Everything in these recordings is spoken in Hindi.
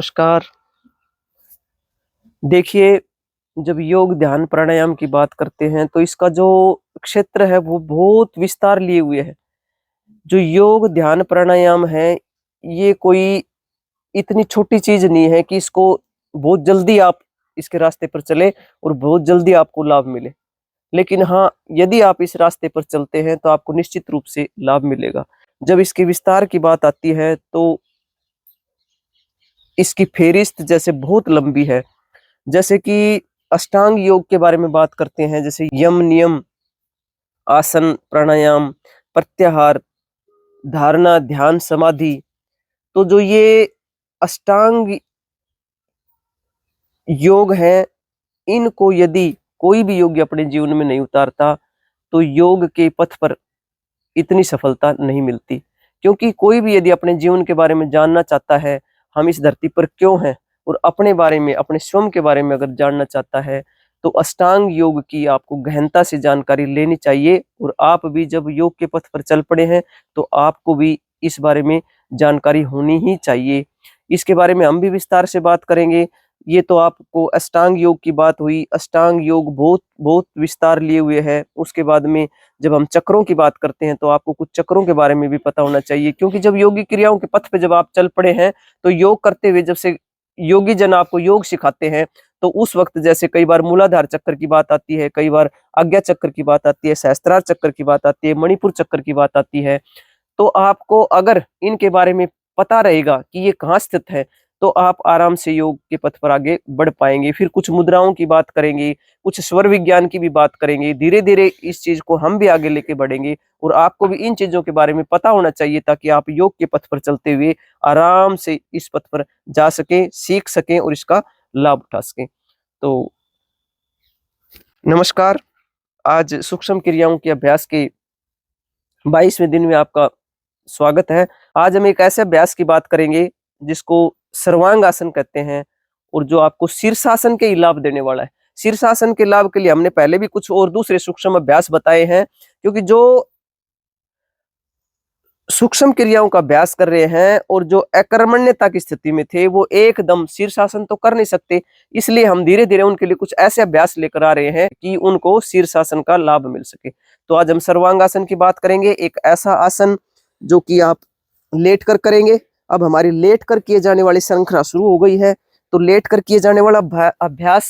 नमस्कार। देखिए, जब योग ध्यान प्राणायाम की बात करते हैं तो इसका जो क्षेत्र है वो बहुत विस्तार लिए हुए है। जो योग ध्यान प्राणायाम है, ये कोई इतनी छोटी चीज़ नहीं है कि इसको बहुत जल्दी आप इसके रास्ते पर चले और बहुत जल्दी आपको लाभ मिले। लेकिन हाँ, यदि आप इस रास्ते पर चलते हैं तो आपको निश्चित रूप से लाभ मिलेगा। जब इसके विस्तार की बात आती है तो इसकी फ़ेहरिस्त जैसे बहुत लंबी है। जैसे कि अष्टांग योग के बारे में बात करते हैं, जैसे यम, नियम, आसन, प्राणायाम, प्रत्याहार, धारणा, ध्यान, समाधि। तो जो ये अष्टांग योग हैं, इनको यदि कोई भी योगी अपने जीवन में नहीं उतारता, तो योग के पथ पर इतनी सफलता नहीं मिलती। क्योंकि कोई भी यदि अपने जीवन के बारे में जानना चाहता है, हम इस धरती पर क्यों हैं और अपने बारे में, अपने स्वयं के बारे में अगर जानना चाहता है, तो अष्टांग योग की आपको गहनता से जानकारी लेनी चाहिए। और आप भी जब योग के पथ पर चल पड़े हैं, तो आपको भी इस बारे में जानकारी होनी ही चाहिए। इसके बारे में हम भी विस्तार से बात करेंगे। ये तो आपको अष्टांग योग की बात हुई। अष्टांग योग बहुत बहुत विस्तार लिए हुए है। उसके बाद में जब हम चक्रों की बात करते हैं तो आपको कुछ चक्रों के बारे में भी पता होना चाहिए, क्योंकि जब योगी क्रियाओं के पथ पे जब आप चल पड़े हैं, तो योग करते हुए जब से योगी जन आपको योग सिखाते हैं, तो उस वक्त जैसे कई बार मूलाधार चक्र की बात आती है, कई बार आज्ञा चक्र की बात आती है, सहस्त्रार चक्र की बात आती है, मणिपुर चक्र की बात आती है। तो आपको अगर इनके बारे में पता रहेगा कि ये कहाँ स्थित है, तो आप आराम से योग के पथ पर आगे बढ़ पाएंगे। फिर कुछ मुद्राओं की बात करेंगे, कुछ स्वर विज्ञान की भी बात करेंगे। धीरे धीरे इस चीज को हम भी आगे लेके बढ़ेंगे और आपको भी इन चीजों के बारे में पता होना चाहिए, ताकि आप योग के पथ पर चलते हुए आराम से इस पथ पर जा सकें, सीख सकें और इसका लाभ उठा सकें। तो नमस्कार। आज सूक्ष्म क्रियाओं के अभ्यास के 22वें दिन में आपका स्वागत है। आज हम एक ऐसे अभ्यास की बात करेंगे जिसको सर्वांग आसन कहते हैं, और जो आपको शीर्षासन के ही लाभ देने वाला है। शीर्षासन के लाभ के लिए हमने पहले भी कुछ और दूसरे सूक्ष्म अभ्यास बताए हैं, क्योंकि जो सूक्ष्म क्रियाओं का अभ्यास कर रहे हैं और जो अकर्मण्यता की स्थिति में थे, वो एकदम शीर्षासन तो कर नहीं सकते। इसलिए हम धीरे धीरे उनके लिए कुछ ऐसे अभ्यास लेकर आ रहे हैं कि उनको शीर्षासन का लाभ मिल सके। तो आज हम सर्वांगासन की बात करेंगे, एक ऐसा आसन जो कि आप लेट कर करेंगे। अब हमारी लेट कर किए जाने वाली श्रृंखला शुरू हो गई है। तो लेट कर किए जाने वाला अभ्यास,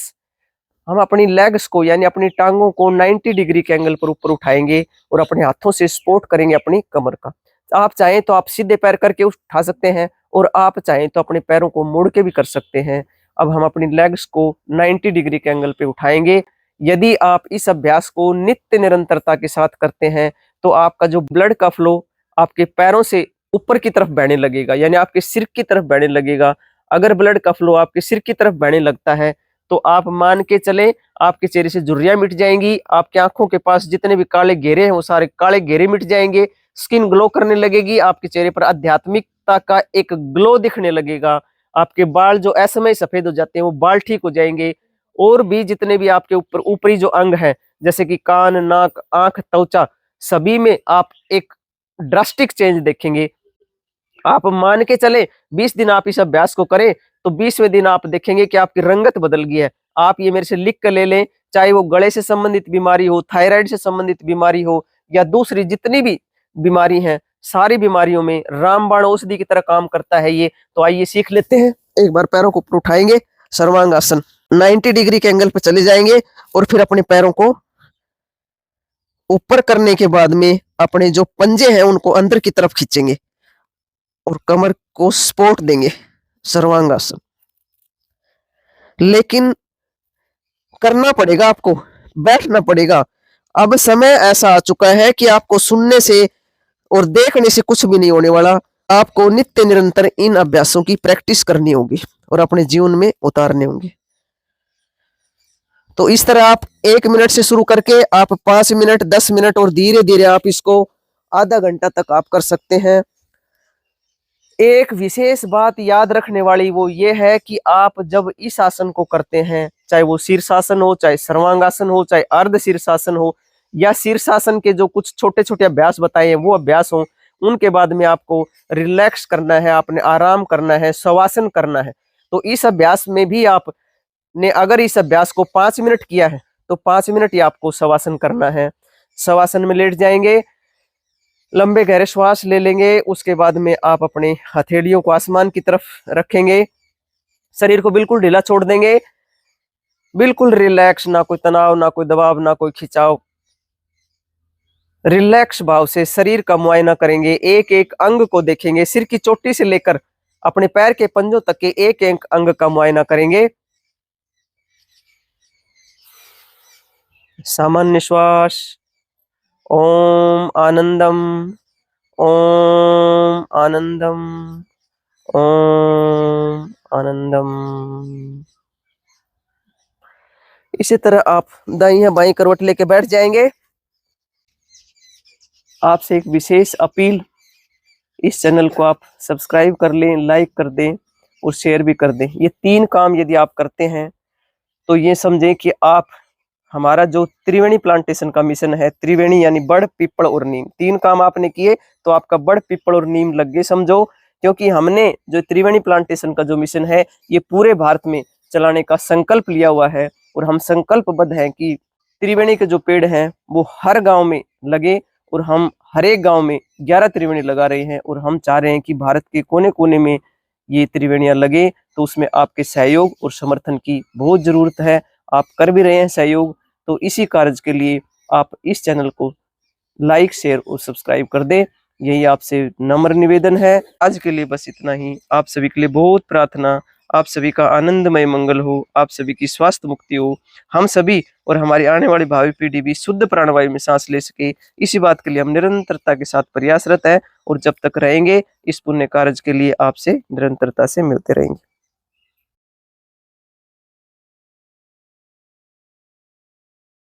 हम अपनी लेग्स को यानी अपनी टांगों को 90 डिग्री के एंगल पर ऊपर उठाएंगे और अपने हाथों से सपोर्ट करेंगे अपनी कमर का। आप चाहें तो आप सीधे पैर करके उठा सकते हैं, और आप चाहें तो अपने पैरों को मोड़ के भी कर सकते हैं। अब हम अपनी लेग्स को 90 डिग्री के एंगल पे उठाएंगे। यदि आप इस अभ्यास को नित्य निरंतरता के साथ करते हैं, तो आपका जो ब्लड का फ्लो आपके पैरों से ऊपर की तरफ बहने लगेगा, यानी आपके सिर की तरफ बहने लगेगा। अगर ब्लड का फ्लो आपके सिर की तरफ बहने लगता है, तो आप मान के चले आपके चेहरे से झुर्रियां मिट जाएंगी। आपकी आंखों के पास जितने भी काले घेरे हैं, वो सारे काले घेरे मिट जाएंगे। स्किन ग्लो करने लगेगी, आपके चेहरे पर आध्यात्मिकता का एक ग्लो दिखने लगेगा। आपके बाल जो असमय सफेद हो जाते हैं, वो बाल ठीक हो जाएंगे। और भी जितने भी आपके ऊपर ऊपरी जो अंग है, जैसे कि कान, नाक, आंख, त्वचा, सभी में आप एक ड्रास्टिक चेंज देखेंगे। आप मान के चले 20 दिन आप इस अभ्यास को करें, तो 20वें दिन आप देखेंगे कि आपकी रंगत बदल गई है। आप ये मेरे से लिख कर ले लें, चाहे वो गले से संबंधित बीमारी हो, थायराइड से संबंधित बीमारी हो, या दूसरी जितनी भी बीमारी हैं, सारी बीमारियों में रामबाण औषधि की तरह काम करता है ये। तो आइए सीख लेते हैं। एक बार पैरों को ऊपर उठाएंगे, सर्वांगासन 90 डिग्री के एंगल पर चले जाएंगे, और फिर अपने पैरों को ऊपर करने के बाद में अपने जो पंजे हैं उनको अंदर की तरफ खींचेंगे और कमर को सपोर्ट देंगे, सर्वांगासन। लेकिन करना पड़ेगा, आपको बैठना पड़ेगा। अब समय ऐसा आ चुका है कि आपको सुनने से और देखने से कुछ भी नहीं होने वाला। आपको नित्य निरंतर इन अभ्यासों की प्रैक्टिस करनी होगी और अपने जीवन में उतारने होंगे। तो इस तरह आप 1 मिनट से शुरू करके आप 5 मिनट, 10 मिनट, और धीरे धीरे आप इसको आधा घंटा तक आप कर सकते हैं। एक विशेष बात याद रखने वाली वो ये है कि आप जब इस आसन को करते हैं, चाहे वो शीर्षासन हो, चाहे सर्वांगासन हो, चाहे अर्ध शीर्षासन हो, या शीर्षासन के जो कुछ छोटे छोटे अभ्यास बताए हैं वो अभ्यास हो, उनके बाद में आपको रिलैक्स करना है, आपने आराम करना है, शवासन करना है। तो इस अभ्यास में भी आपने अगर इस अभ्यास को 5 मिनट किया है तो 5 मिनट ही आपको शवासन करना है। शवासन में लेट जाएंगे, लंबे गहरे श्वास ले लेंगे, उसके बाद में आप अपने हथेलियों को आसमान की तरफ रखेंगे, शरीर को बिल्कुल ढीला छोड़ देंगे, बिल्कुल रिलैक्स, ना कोई तनाव, ना कोई दबाव, ना कोई खिंचाव। रिलैक्स भाव से शरीर का मुआयना करेंगे, एक एक अंग को देखेंगे, सिर की चोटी से लेकर अपने पैर के पंजों तक के एक एक अंग का मुआयना करेंगे। सामान्य श्वास, ओम आनंदम, ओम आनंदम, ओम आनंदम। इसी तरह आप दाईं या बाईं करवट लेके बैठ जाएंगे। आपसे एक विशेष अपील, इस चैनल को आप सब्सक्राइब कर लें, लाइक कर दें और शेयर भी कर दें। ये 3 काम यदि आप करते हैं तो ये समझें कि आप हमारा जो त्रिवेणी प्लांटेशन का मिशन है, त्रिवेणी यानी बड़, पीपल और नीम, 3 काम आपने किए तो आपका बड़, पीपल और नीम लग गए समझो। क्योंकि हमने जो त्रिवेणी प्लांटेशन का जो मिशन है ये पूरे भारत में चलाने का संकल्प लिया हुआ है और हम संकल्पबद्ध हैं कि त्रिवेणी के जो पेड़ हैं वो हर गांव में लगे और हम हर एक गांव में 11 त्रिवेणी लगा रहे हैं और हम चाह रहे हैं कि भारत के कोने कोने में ये त्रिवेणियां लगे। तो उसमें आपके सहयोग और समर्थन की बहुत जरूरत है। आप कर भी रहे हैं सहयोग, तो इसी कार्य के लिए आप इस चैनल को लाइक, शेयर और सब्सक्राइब कर दें, यही आपसे नम्र निवेदन है। आज के लिए बस इतना ही। आप सभी के लिए बहुत प्रार्थना, आप सभी का आनंदमय मंगल हो, आप सभी की स्वास्थ्य मुक्ति हो, हम सभी और हमारी आने वाली भावी पीढ़ी भी शुद्ध प्राणवायु में सांस ले सके, इसी बात के लिए हम निरंतरता के साथ प्रयासरत है और जब तक रहेंगे इस पुण्य कार्य के लिए आपसे निरंतरता से मिलते रहेंगे।